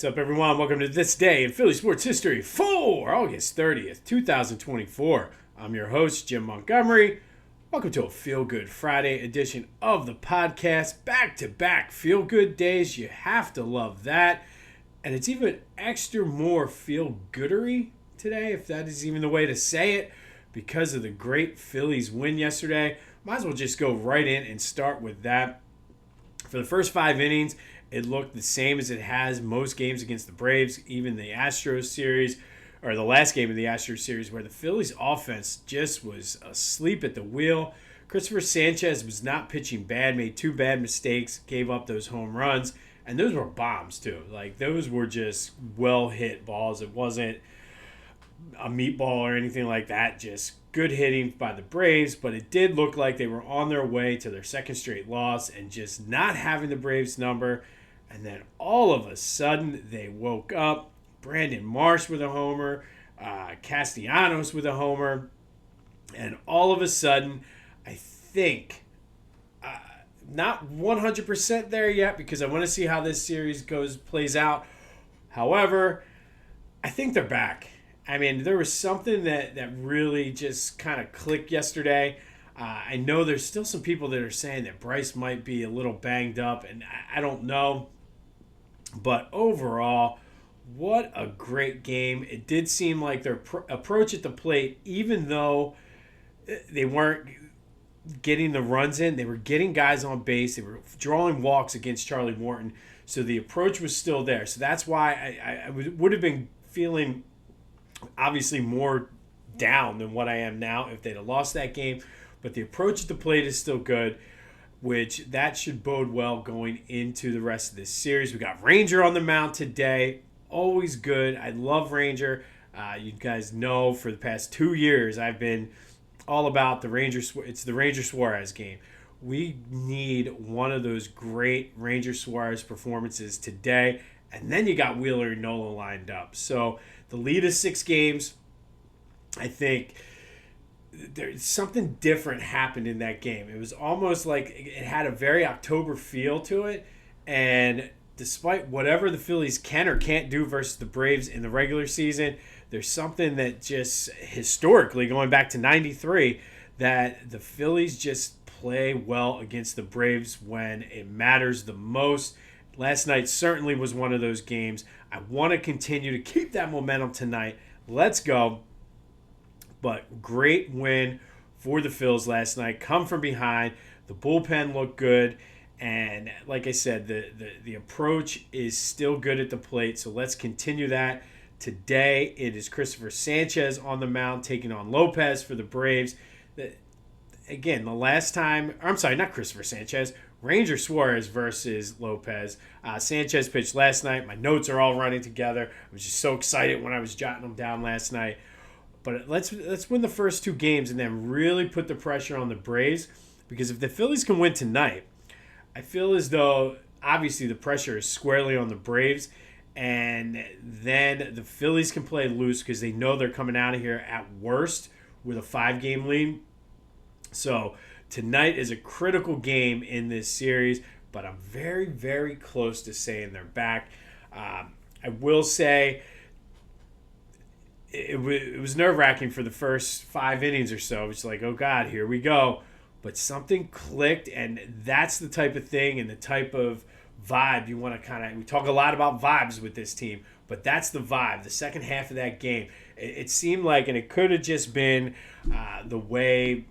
What's up, everyone? Welcome to This Day in Philly Sports History for August 30th, 2024. I'm your host, Jim Montgomery. Welcome to a Feel Good Friday edition of the podcast. Back-to-back Feel Good days. You have to love that. And it's even extra more Feel Goodery today, if that is even the way to say it, because of the great Phillies win yesterday. Might as well just go right in and start with that. For the first 5 innings, it looked the same as it has most games against the Braves, even the Astros series, or the last game of the Astros series, where the Phillies offense just was asleep at the wheel. Christopher Sanchez was not pitching bad, made 2 bad mistakes, gave up those home runs, and those were bombs too. Like, those were just well-hit balls. It wasn't a meatball or anything like that, just good hitting by the Braves, but it did look like they were on their way to their second straight loss and just not having the Braves number. And then all of a sudden, they woke up. Brandon Marsh with a homer, Castellanos with a homer, and all of a sudden, I think, not 100% there yet because I want to see how this series plays out. However, I think they're back. I mean, there was something that really just kind of clicked yesterday. I know there's still some people that are saying that Bryce might be a little banged up, and I don't know. But overall, what a great game. It did seem like their approach at the plate, even though they weren't getting the runs in, they were getting guys on base. They were drawing walks against Charlie Morton. So the approach was still there. So that's why I would have been feeling obviously more down than what I am now if they'd have lost that game. But the approach at the plate is still good, which that should bode well going into the rest of this series. We got Ranger on the mound today. Always good. I love Ranger. You guys know for the past 2 years I've been all about the Ranger. It's the Ranger Suarez game. We need one of those great Ranger Suarez performances today. And then you got Wheeler and Nola lined up. So the lead is 6 games. I think there's something different happened in that game. It was almost like it had a very October feel to it. And despite whatever the Phillies can or can't do versus the Braves in the regular season, there's something that just historically, going back to 93, that the Phillies just play well against the Braves when it matters the most. Last night certainly was one of those games. I want to continue to keep that momentum tonight. Let's go. But great win for the Phils last night. Come from behind. The bullpen looked good. And like I said, the approach is still good at the plate. So let's continue that. Today it is Christopher Sanchez on the mound taking on Lopez for the Braves. Again, the last time, I'm sorry, not Christopher Sanchez, Ranger Suarez versus Lopez. Sanchez pitched last night. My notes are all running together. I was just so excited when I was jotting them down last night. But let's win the first 2 games and then really put the pressure on the Braves. Because if the Phillies can win tonight, I feel as though obviously the pressure is squarely on the Braves. And then the Phillies can play loose because they know they're coming out of here at worst with a 5-game lead. So tonight is a critical game in this series, but I'm very, very close to saying they're back. I will say it was nerve-wracking for the first 5 innings or so. It's like, oh, God, here we go. But something clicked, and that's the type of thing and the type of vibe you want to kind of – we talk a lot about vibes with this team, but that's the vibe, the second half of that game. It seemed like, and it could have just been the way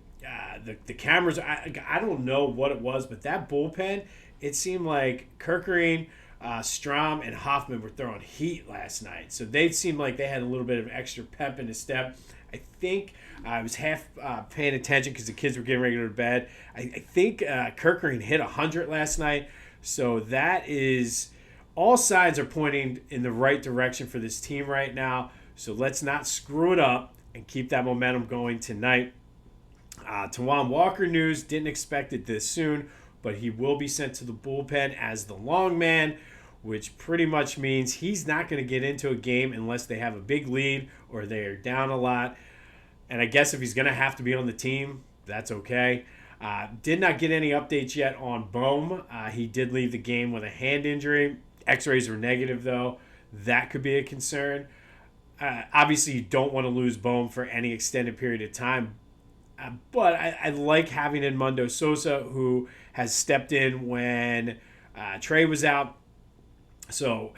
the cameras – I don't know what it was, but that bullpen, it seemed like Kerkering, Strom, and Hoffman were throwing heat last night. So they seemed like they had a little bit of extra pep in the step. I think I was half paying attention because the kids were getting ready to go to bed. I think Kerkering hit 100 last night. So that is – all signs are pointing in the right direction for this team right now. So let's not screw it up and keep that momentum going tonight. Tawan Walker news, didn't expect it this soon, but he will be sent to the bullpen as the long man, which pretty much means he's not going to get into a game unless they have a big lead or they are down a lot. And I guess if he's going to have to be on the team, that's okay. Did not get any updates yet on Bohm. He did leave the game with a hand injury. X-rays were negative, though. that could be a concern. Obviously, you don't want to lose Bohm for any extended period of time. But I like having Edmundo Sosa, who has stepped in when Trey was out. So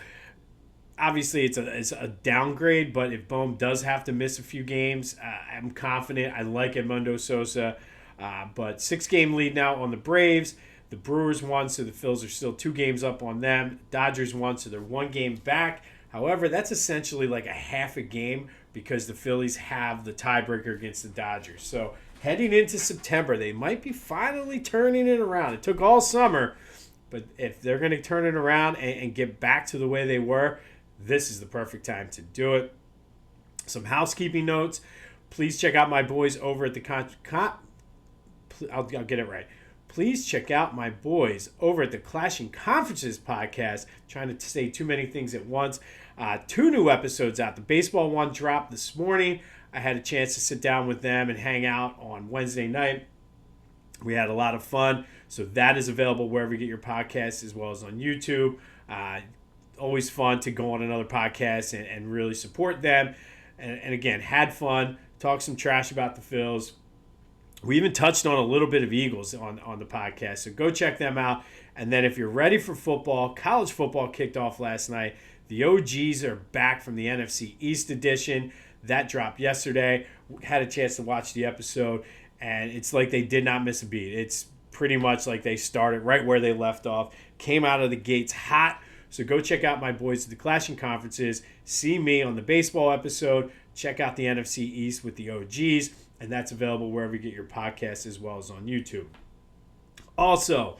obviously it's a downgrade, but if Bohm does have to miss a few games, I'm confident. I like Edmundo Sosa. But 6-game lead now on the Braves. The Brewers won, so the Phils are still 2 games up on them. Dodgers won, so they're 1 game back. However, that's essentially like a half a game because the Phillies have the tiebreaker against the Dodgers. So heading into September, they might be finally turning it around. It took all summer, but if they're going to turn it around and get back to the way they were, this is the perfect time to do it. Some housekeeping notes. Please check out my boys over at the I'll get it right. Please check out my boys over at the Clashing Conferences podcast. I'm trying to say too many things at once. 2 new episodes out. The baseball one dropped this morning. I had a chance to sit down with them and hang out on Wednesday night. We had a lot of fun. So that is available wherever you get your podcasts as well as on YouTube. Always fun to go on another podcast and really support them. And again, had fun. Talked some trash about the Phils. We even touched on a little bit of Eagles on the podcast. So go check them out. And then if you're ready for football, college football kicked off last night. The OGs are back from the NFC East edition. That dropped yesterday. Had a chance to watch the episode. And it's like they did not miss a beat. It's pretty much like they started right where they left off. Came out of the gates hot. So go check out my boys at the Clashing Conferences. See me on the baseball episode. Check out the NFC East with the OGs. And that's available wherever you get your podcasts as well as on YouTube. Also,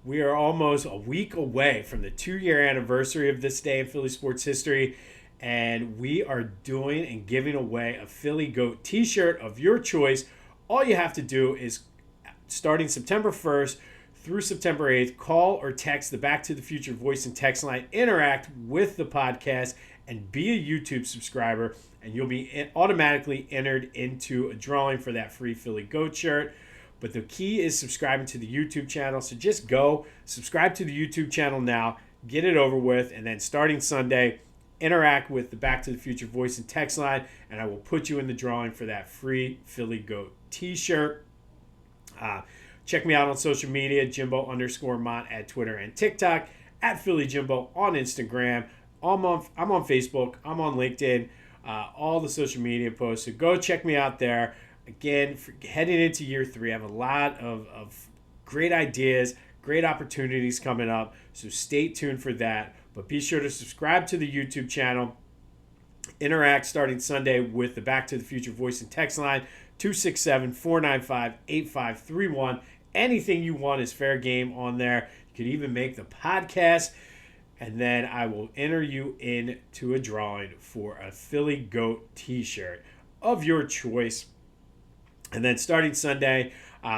we are almost a week away from the 2-year anniversary of this day in Philly sports history. And we are doing and giving away a Philly Goat t-shirt of your choice. All you have to do is, starting September 1st through September 8th, call or text the Back to the Future voice and text line, interact with the podcast, and be a YouTube subscriber, and you'll be automatically entered into a drawing for that free Philly Goat shirt. But the key is subscribing to the YouTube channel. So just go subscribe to the YouTube channel now, get it over with, and then starting Sunday, interact with the Back to the Future voice and text line, and I will put you in the drawing for that free Philly Goat t-shirt. Check me out on social media, Jimbo_Mont at Twitter and TikTok, at Philly Jimbo on Instagram. I'm on Facebook. I'm on LinkedIn. All the social media posts. So go check me out there. Again, heading into year 3, I have a lot of great ideas, great opportunities coming up. So stay tuned for that. But be sure to subscribe to the YouTube channel. Interact starting Sunday with the Back to the Future voice and text line, 267-495-8531. Anything you want is fair game on there. You could even make the podcast. And then I will enter you into a drawing for a Philly Goat t-shirt of your choice. And then starting Sunday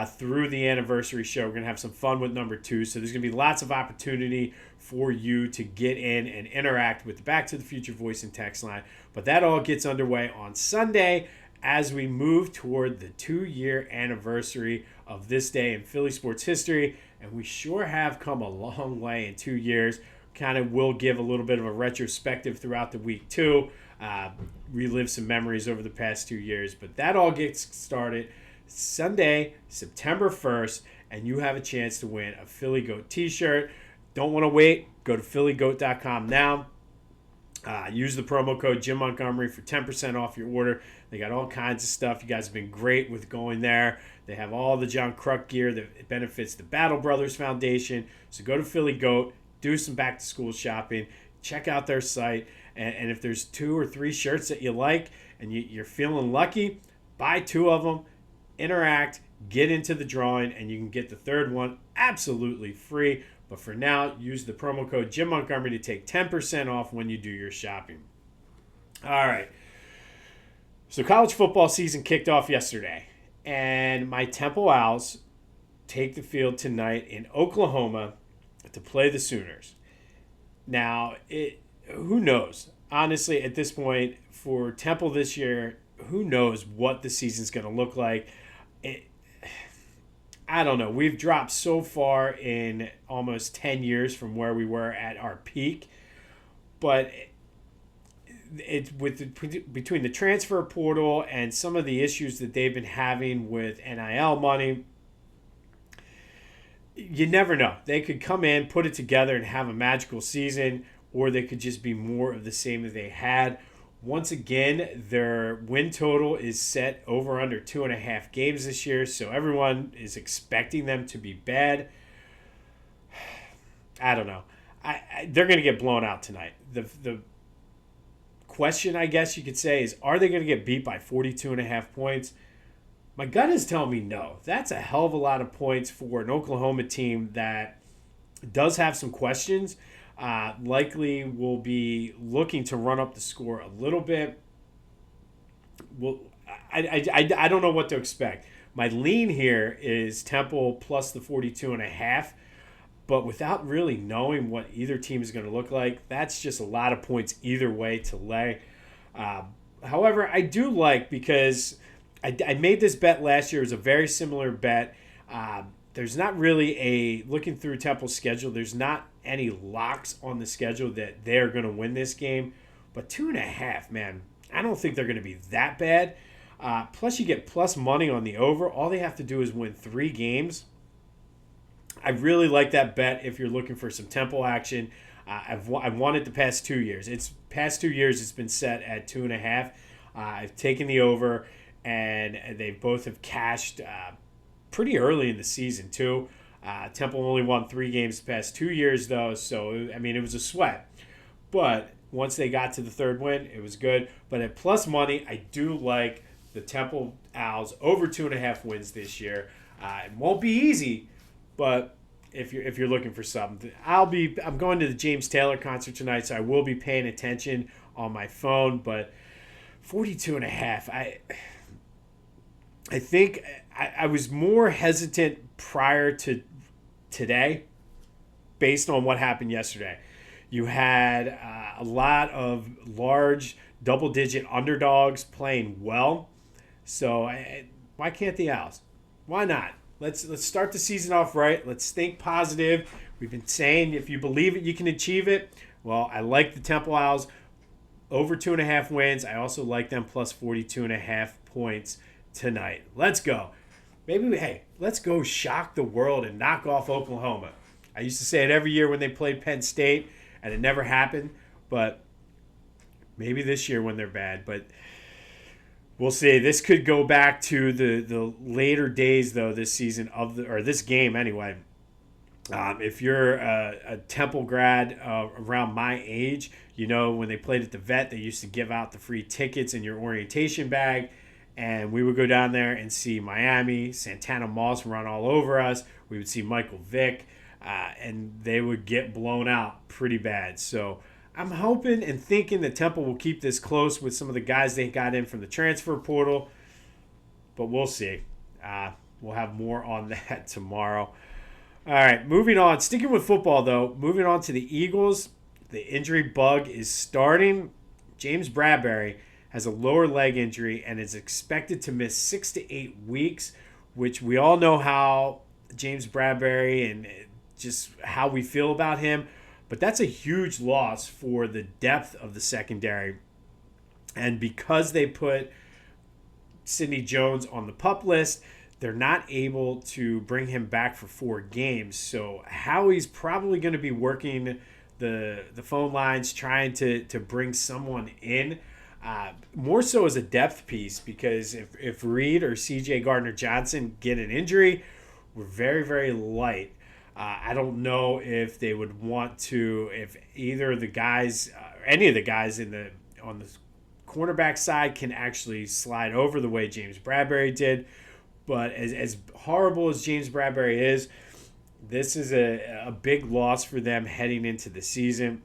through the anniversary show, we're going to have some fun with number 2. So there's going to be lots of opportunity for you to get in and interact with the Back to the Future voice and text line. But that all gets underway on Sunday as we move toward the 2-year anniversary of this day in Philly sports history. And we sure have come a long way in 2 years. Kind of will give a little bit of a retrospective throughout the week too. Relive some memories over the past 2 years. But that all gets started Sunday, September 1st, and you have a chance to win a Philly Goat t-shirt. Don't want to wait. Go to phillygoat.com now. Use the promo code Jim Montgomery for 10% off your order. They got all kinds of stuff. You guys have been great with going there. They have all the John Kruk gear that benefits the Battle Brothers Foundation. So go to Philly Goat, do some back-to-school shopping, check out their site, and if there's 2 or 3 shirts that you like and you're feeling lucky, buy 2 of them, interact, get into the drawing, and you can get the 3rd one absolutely free. But for now, use the promo code Jim Montgomery to take 10% off when you do your shopping. All right. So college football season kicked off yesterday, and my Temple Owls take the field tonight in Oklahoma to play the Sooners. Now, who knows? Honestly, at this point, for Temple this year, who knows what the season's going to look like? I don't know. We've dropped so far in almost 10 years from where we were at our peak. But between the transfer portal and some of the issues that they've been having with NIL money, you never know. They could come in, put it together, and have a magical season, or they could just be more of the same that they had. Once again, their win total is set over under 2.5 games this year, so everyone is expecting them to be bad. I don't know. They're going to get blown out tonight. The question, I guess you could say, is are they going to get beat by 42.5 points? My gut is telling me no. That's a hell of a lot of points for an Oklahoma team that does have some questions. Likely will be looking to run up the score a little bit. Well, I don't know what to expect. My lean here is Temple plus the 42.5. But without really knowing what either team is going to look like, that's just a lot of points either way to lay. However, I do like, because I made this bet last year. It was a very similar bet. There's not really looking through Temple's schedule, there's not any locks on the schedule that they're going to win this game. But 2.5, man, I don't think they're going to be that bad. Plus, you get plus money on the over. All they have to do is win 3 games. I really like that bet if you're looking for some Temple action. I've won it the past 2 years. Past 2 years, it's been set at 2.5. I've taken the over, and they both have cashed pretty early in the season too. Temple only won 3 games the past 2 years though, so I mean it was a sweat. But once they got to the third win, it was good. But at plus money, I do like the Temple Owls over 2.5 wins this year. It won't be easy. But if you're looking for something, I'm going to the James Taylor concert tonight, so I will be paying attention on my phone. But 42.5, I think I was more hesitant prior to today, based on what happened yesterday. You had a lot of large double-digit underdogs playing well, so why can't the Owls? Why not? Let's start the season off right. Let's think positive. We've been saying if you believe it, you can achieve it. Well, I like the Temple Owls over 2.5 wins. I also like them plus 42.5 points tonight. Let's go. Let's go shock the world and knock off Oklahoma. I used to say it every year when they played Penn State, and it never happened. But maybe this year when they're bad. But we'll see. This could go back to the later days, though, this season or this game anyway. If you're a Temple grad around my age, you know when they played at the Vet, they used to give out the free tickets in your orientation bag, and we would go down there and see Miami, Santana Moss run all over us. We would see Michael Vick, and they would get blown out pretty bad. So I'm hoping and thinking that Temple will keep this close with some of the guys they got in from the transfer portal. But we'll see. We'll have more on that tomorrow. All right, moving on. Sticking with football, though. Moving on to the Eagles. The injury bug is starting. James Bradberry has a lower leg injury and is expected to miss 6 to 8 weeks, which we all know how James Bradberry and just how we feel about him. But that's a huge loss for the depth of the secondary. And because they put Sidney Jones on the PUP list, they're not able to bring him back for 4 games. So Howie's probably going to be working the phone lines, trying to bring someone in. More so as a depth piece, because if Reed or C.J. Gardner-Johnson get an injury, we're very, very light. I don't know if they would want to, if either of the guys, any of the guys on the cornerback side can actually slide over the way James Bradberry did. But as horrible as James Bradberry is, this is a big loss for them heading into the season.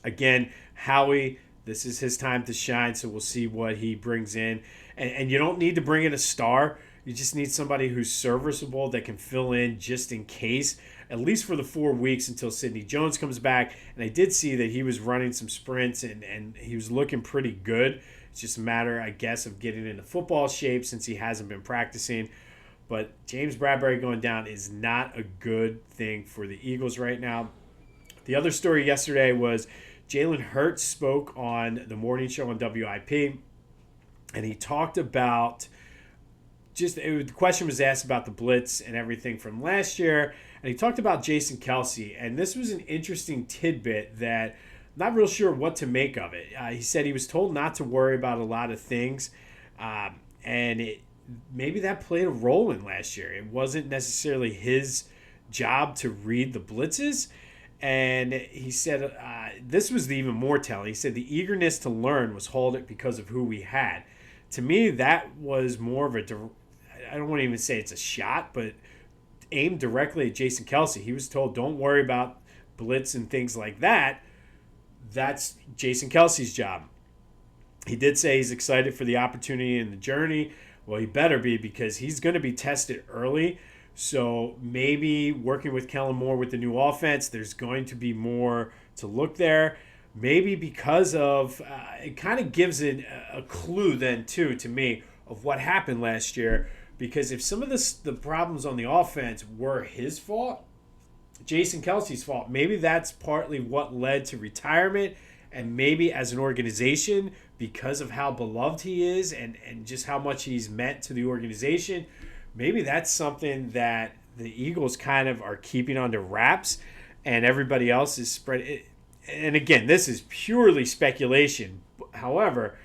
Again, Howie, this is his time to shine, so we'll see what he brings in. And you don't need to bring in a star. You just need somebody who's serviceable that can fill in just in case, at least for the 4 weeks until Sidney Jones comes back. And I did see that he was running some sprints and he was looking pretty good. It's just a matter, I guess, of getting into football shape since he hasn't been practicing. But James Bradberry going down is not a good thing for the Eagles right now. The other story yesterday was Jalen Hurts spoke on the morning show on WIP, and he talked about the question was asked about the blitz and everything from last year, and he talked about Jason Kelce, and this was an interesting tidbit that I'm not real sure what to make of it. He said he was told not to worry about a lot of things, and maybe that played a role in last year. It wasn't necessarily his job to read the blitzes. And he said this was even more telling. He said the eagerness to learn was halted because of who we had. To me, that was more of I don't want to even say it's a shot, but aimed directly at Jason Kelce. He was told, don't worry about blitz and things like that. That's Jason Kelce's job. He did say he's excited for the opportunity and the journey. Well, he better be, because he's going to be tested early. So maybe working with Kellen Moore with the new offense, there's going to be more to look there. Maybe because of it kind of gives it a clue then too to me of what happened last year. Because if some of the problems on the offense were his fault, Jason Kelce's fault, maybe that's partly what led to retirement. And maybe as an organization, because of how beloved he is and just how much he's meant to the organization, maybe that's something that the Eagles kind of are keeping under wraps, and everybody else is spread it. And again, this is purely speculation. However,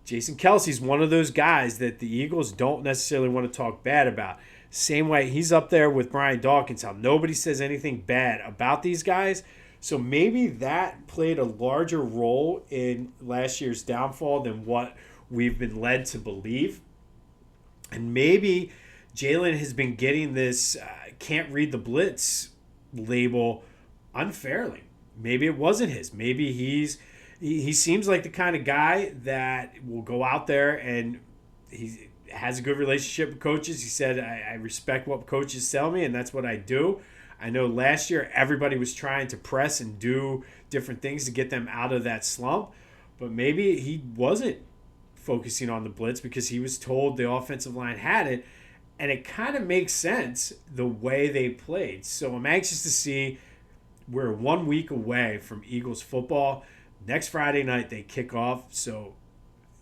Jason Kelce's one of those guys that the Eagles don't necessarily want to talk bad about. Same way he's up there with Brian Dawkins, how nobody says anything bad about these guys. So maybe that played a larger role in last year's downfall than what we've been led to believe. And maybe Jalen has been getting this can't read the blitz label unfairly. Maybe it wasn't his. Maybe he seems like the kind of guy that will go out there and he has a good relationship with coaches. He said, I respect what coaches tell me, and that's what I do. I know last year everybody was trying to press and do different things to get them out of that slump, but maybe he wasn't focusing on the blitz because he was told the offensive line had it, and it kind of makes sense the way they played. So I'm anxious to see. We're 1 week away from Eagles football. Next Friday night they kick off, so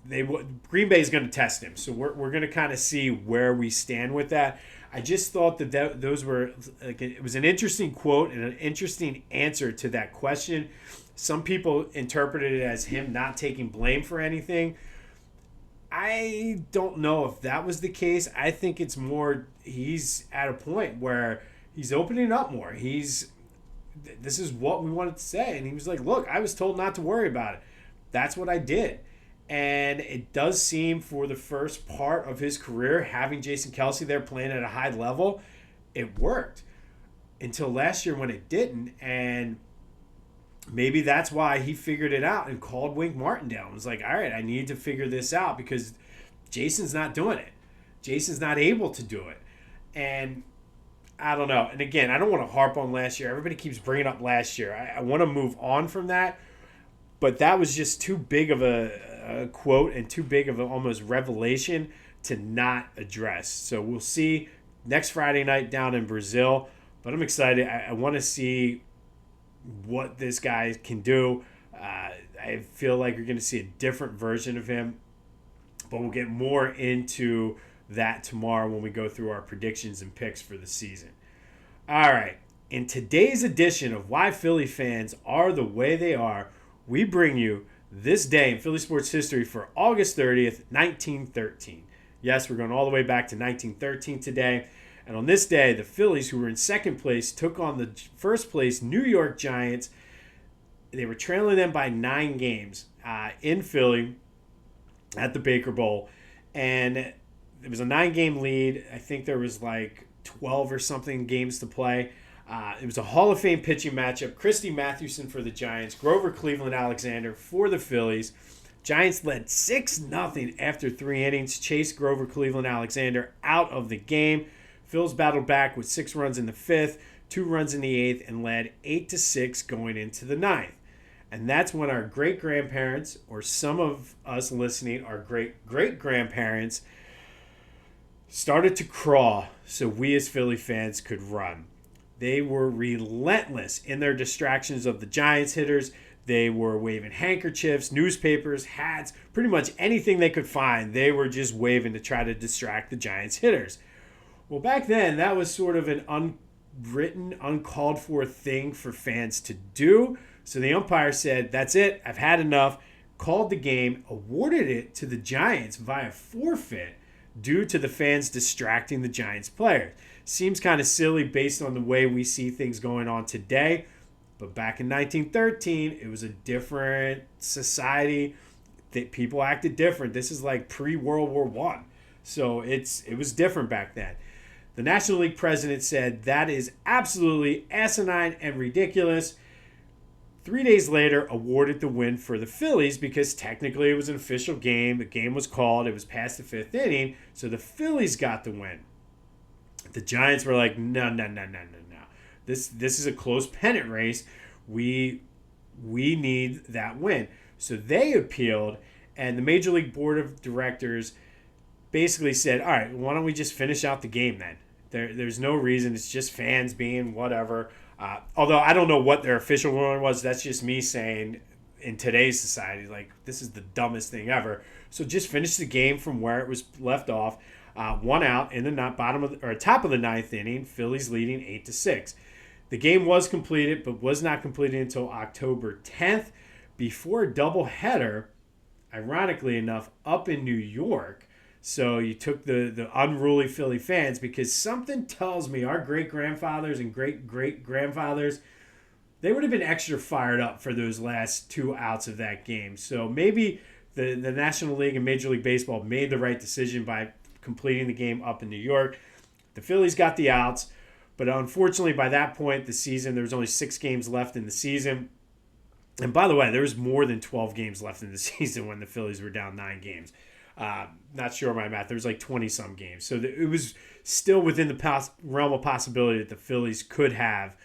Green Bay is going to test him. So we're going to kind of see where we stand with that. I just thought that those were it was an interesting quote and an interesting answer to that question. Some people interpreted it as him not taking blame for anything. I don't know if that was the case. I think it's more he's at a point where he's opening up more. This is what we wanted to say. And he was like, look, I was told not to worry about it. That's what I did. And it does seem for the first part of his career, having Jason Kelce there playing at a high level, it worked until last year when it didn't. And maybe that's why he figured it out and called Wink Martindale and was like, all right, I need to figure this out because Jason's not doing it. Jason's not able to do it. And I don't know. And again, I don't want to harp on last year. Everybody keeps bringing up last year. I want to move on from that. But that was just too big of a quote and too big of an almost revelation to not address. So we'll see next Friday night down in Brazil. But I'm excited. I want to see what this guy can do. I feel like you're going to see a different version of him. But we'll get more into that tomorrow when we go through our predictions and picks for the season. All right. In today's edition of Why Philly Fans Are the Way They Are, we bring you this day in Philly sports history for August 30th, 1913. Yes, we're going all the way back to 1913 today. And on this day, the Phillies, who were in second place, took on the first place New York Giants. They were trailing them by 9 games in Philly at the Baker Bowl. And it was a 9-game lead. I think there was like 12 or something games to play. It was a Hall of Fame pitching matchup. Christy Mathewson for the Giants. Grover Cleveland Alexander for the Phillies. Giants led 6-0 after 3 innings. Chased Grover Cleveland Alexander out of the game. Phils battled back with 6 runs in the 5th, 2 runs in the 8th, and led 8-6 going into the 9th. And that's when our great-grandparents, or some of us listening, our great-great-grandparents, started to crawl so we as Philly fans could run. They were relentless in their distractions of the Giants hitters. They were waving handkerchiefs, newspapers, hats, pretty much anything they could find. They were just waving to try to distract the Giants hitters. Well, back then, that was sort of an unwritten, uncalled for thing for fans to do. So the umpire said, that's it, I've had enough, called the game, awarded it to the Giants via forfeit due to the fans distracting the Giants players. Seems kind of silly based on the way we see things going on today. But back in 1913, it was a different society. That people acted different. This is like pre-World War I. So it was different back then. The National League president said that is absolutely asinine and ridiculous. 3 days later, awarded the win for the Phillies because technically it was an official game. The game was called. It was past the fifth inning. So the Phillies got the win. The Giants were like, no. This is a close pennant race. We need that win. So they appealed, and the Major League Board of Directors basically said, all right, why don't we just finish out the game then? There's no reason. It's just fans being whatever. Although I don't know what their official ruling was. That's just me saying in today's society, like, this is the dumbest thing ever. So just finish the game from where it was left off. 1 out in the top of the ninth inning. Phillies leading 8-6. The game was completed, but was not completed until October 10th before a doubleheader, ironically enough, up in New York. So you took the unruly Philly fans, because something tells me our great-grandfathers and great-great-grandfathers, they would have been extra fired up for those last 2 outs of that game. So maybe the National League and Major League Baseball made the right decision by completing the game up in New York. The Phillies got the outs, but unfortunately by that point, the season, there was only 6 games left in the season. And by the way, there was more than 12 games left in the season when the Phillies were down 9 games. Not sure of my math. There was like 20-some games. So it was still within the realm of possibility that the Phillies could have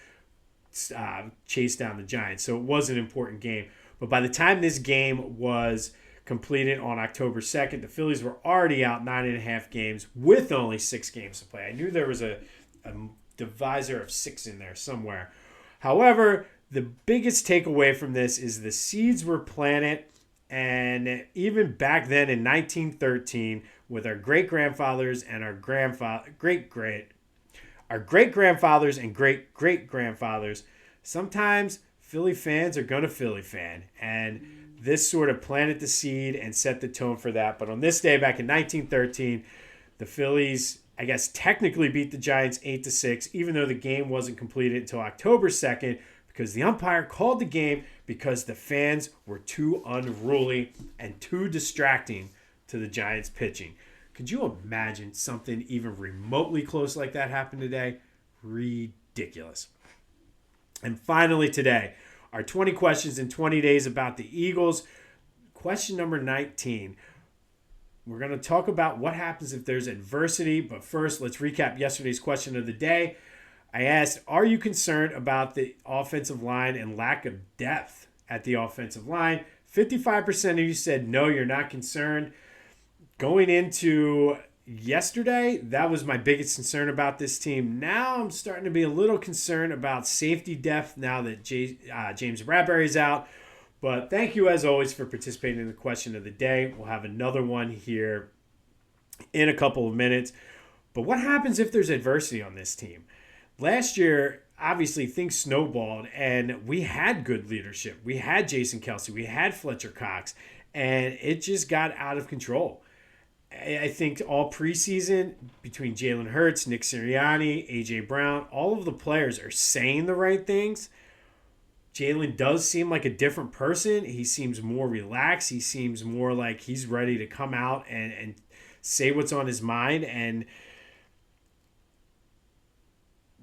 chased down the Giants. So it was an important game. But by the time this game was completed on October 2nd, the Phillies were already out 9.5 games with only 6 games to play. I knew there was a divisor of 6 in there somewhere. However, the biggest takeaway from this is the seeds were planted. And even back then in 1913, with our great-grandfathers and our great-grandfathers and great-great-grandfathers, sometimes Philly fans are going to Philly fan. And this sort of planted the seed and set the tone for that. But on this day, back in 1913, the Phillies, I guess, technically beat the Giants 8-6, even though the game wasn't completed until October 2nd, because the umpire called the game because the fans were too unruly and too distracting to the Giants pitching. Could you imagine something even remotely close like that happen today? Ridiculous. And finally today, our 20 questions in 20 days about the Eagles. Question number 19. We're going to talk about what happens if there's adversity, but first let's recap yesterday's question of the day. I asked, are you concerned about the offensive line and lack of depth at the offensive line? 55% of you said, no, you're not concerned. Going into yesterday, that was my biggest concern about this team. Now I'm starting to be a little concerned about safety depth now that James Bradberry's out. But thank you, as always, for participating in the question of the day. We'll have another one here in a couple of minutes. But what happens if there's adversity on this team? Last year, obviously, things snowballed, and we had good leadership. We had Jason Kelce. We had Fletcher Cox, and it just got out of control. I think all preseason, between Jalen Hurts, Nick Sirianni, A.J. Brown, all of the players are saying the right things. Jalen does seem like a different person. He seems more relaxed. He seems more like he's ready to come out and say what's on his mind, and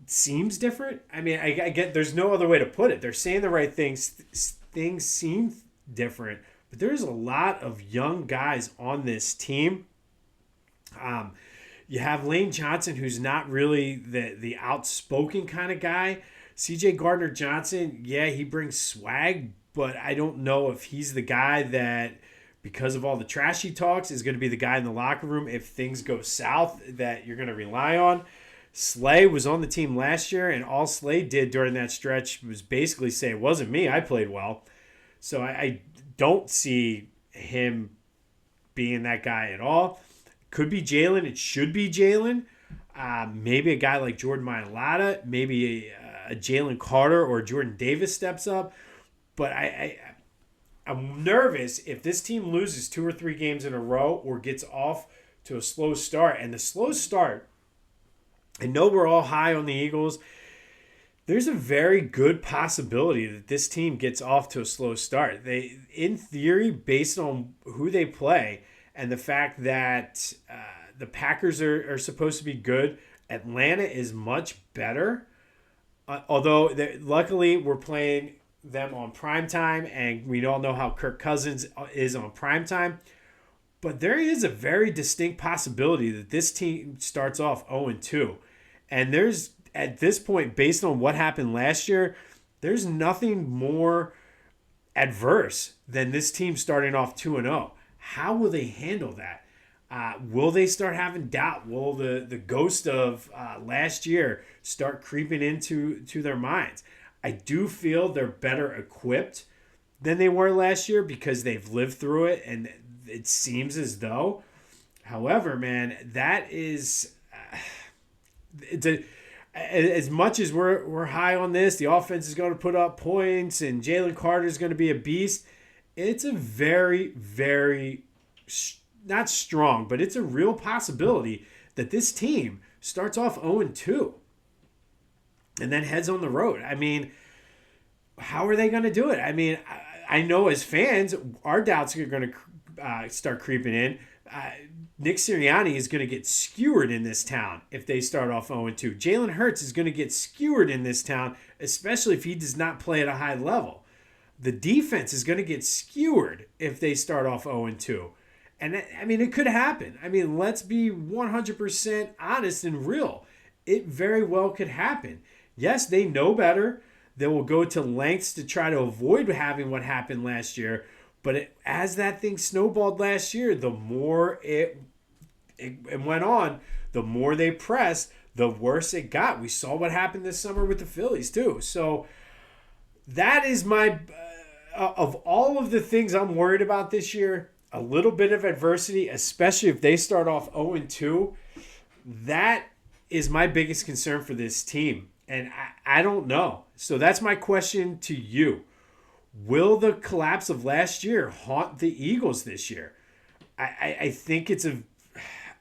seems different. I mean, I get there's no other way to put it. They're saying the right things. Things seem different, but there's a lot of young guys on this team. You have Lane Johnson, who's not really the outspoken kind of guy. C.J. Gardner-Johnson, yeah, he brings swag, but I don't know if he's the guy that, because of all the trash he talks, is going to be the guy in the locker room if things go south that you're going to rely on. Slay was on the team last year, and all Slay did during that stretch was basically say, it wasn't me, I played well. So I don't see him being that guy at all. Could be Jalen. It should be Jalen. Maybe a guy like Jordan Mailata. Maybe a Jalen Carter or Jordan Davis steps up. But I'm nervous if this team loses 2 or 3 games in a row or gets off to a slow start. And the slow start, I know we're all high on the Eagles. There's a very good possibility that this team gets off to a slow start. They, in theory, based on who they play and the fact that the Packers are supposed to be good, Atlanta is much better. Although, luckily, we're playing them on primetime, and we all know how Kirk Cousins is on primetime. But there is a very distinct possibility that this team starts off 0-2. And there's, at this point, based on what happened last year, there's nothing more adverse than this team starting off 2-0. How will they handle that? Will they start having doubt? Will the ghost of last year start creeping into their minds? I do feel they're better equipped than they were last year because they've lived through it, and it seems as though. However, man, that is as much as we're high on this, the offense is going to put up points, and Jalen Carter is going to be a beast. It's a very, very not strong, but it's a real possibility that this team starts off 0-2 and then heads on the road. I mean, how are they going to do it? I mean, I know as fans, our doubts are going to start creeping in. Nick Sirianni is going to get skewered in this town if they start off 0-2. Jalen Hurts is going to get skewered in this town, especially if he does not play at a high level. The defense is going to get skewered if they start off 0-2. And, I mean, it could happen. I mean, let's be 100% honest and real. It very well could happen. Yes, they know better. They will go to lengths to try to avoid having what happened last year. But as that thing snowballed last year, the more it went on, the more they pressed, the worse it got. We saw what happened this summer with the Phillies, too. So that is my of all of the things I'm worried about this year, a little bit of adversity, especially if they start off 0-2, that is my biggest concern for this team. And I don't know. So that's my question to you. Will the collapse of last year haunt the Eagles this year? I think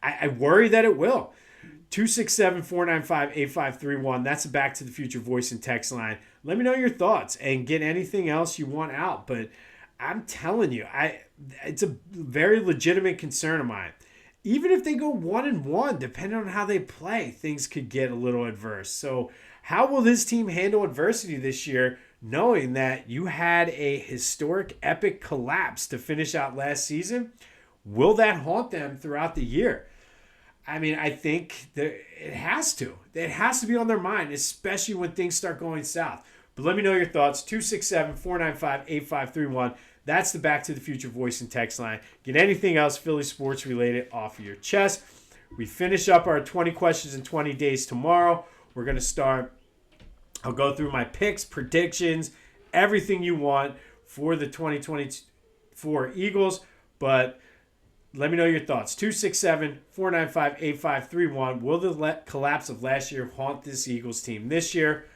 I worry that it will. 267-495-8531. That's the Back to the Future voice and text line. Let me know your thoughts and get anything else you want out. But I'm telling you, it's a very legitimate concern of mine. Even if they go 1-1, depending on how they play, things could get a little adverse. So how will this team handle adversity this year, knowing that you had a historic, epic collapse to finish out last season? Will that haunt them throughout the year? I mean, I think that it has to. It has to be on their mind, especially when things start going south. But let me know your thoughts. 267-495-8531. That's the Back to the Future voice and text line. Get anything else Philly sports related off of your chest. We finish up our 20 questions in 20 days tomorrow. We're going to start. I'll go through my picks, predictions, everything you want for the 2024 Eagles. But let me know your thoughts. 267-495-8531. Will the collapse of last year haunt this Eagles team this year?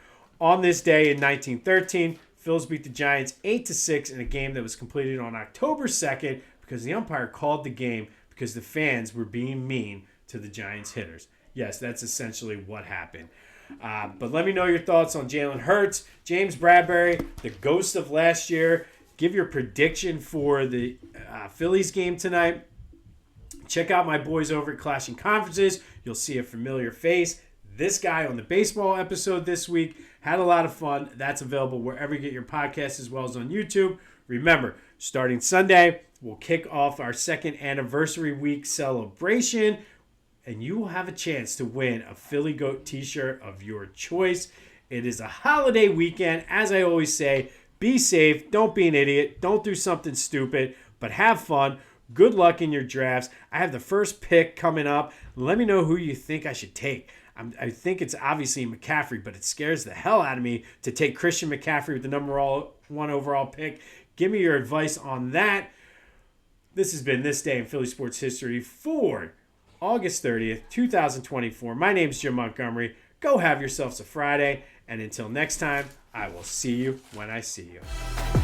On this day in 1913, Phillies beat the Giants 8-6 in a game that was completed on October 2nd because the umpire called the game because the fans were being mean to the Giants hitters. Yes, that's essentially what happened. But let me know your thoughts on Jalen Hurts, James Bradberry, the ghost of last year. Give your prediction for the Phillies game tonight. Check out my boys over at Clashing Conferences. You'll see a familiar face. This guy on the baseball episode this week had a lot of fun. That's available wherever you get your podcasts as well as on YouTube. Remember, starting Sunday, we'll kick off our second anniversary week celebration, and you will have a chance to win a Philly Goat t-shirt of your choice. It is a holiday weekend. As I always say, be safe. Don't be an idiot. Don't do something stupid, but have fun. Good luck in your drafts. I have the first pick coming up. Let me know who you think I should take. I think it's obviously McCaffrey, but it scares the hell out of me to take Christian McCaffrey with the number one overall pick. Give me your advice on that. This has been This Day in Philly Sports History for August 30th, 2024. My name's Jim Montgomery. Go have yourselves a Friday, and until next time, I will see you when I see you.